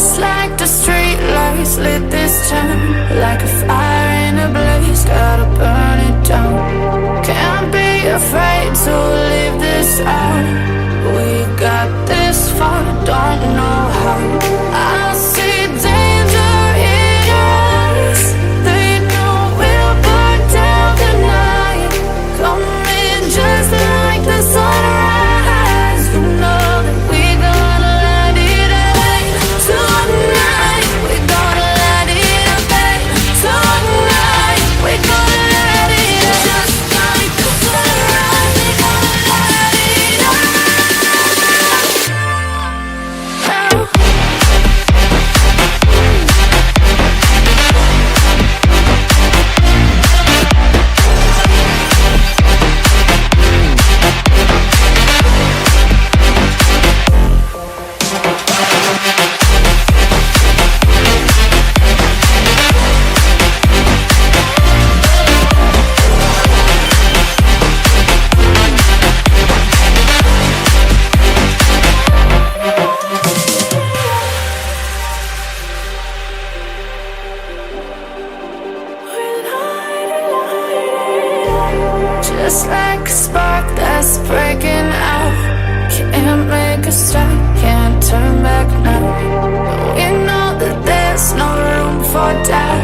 Just like the street lights lit this town, like a fire in a blaze, gotta burn it down. Can't be afraid to leave this out. We got this far, don't know how. I see danger in your eyes. They know we'll burn down the night. Coming just like the sunrise. You know that we gonna light it up tonight. We gonna light it up tonight. We gonna light it up just like the sunrise. We gonna light it up now. Just like a spark that's breaking out. Can't make a stop, can't turn back now. We know that there's no room for doubt.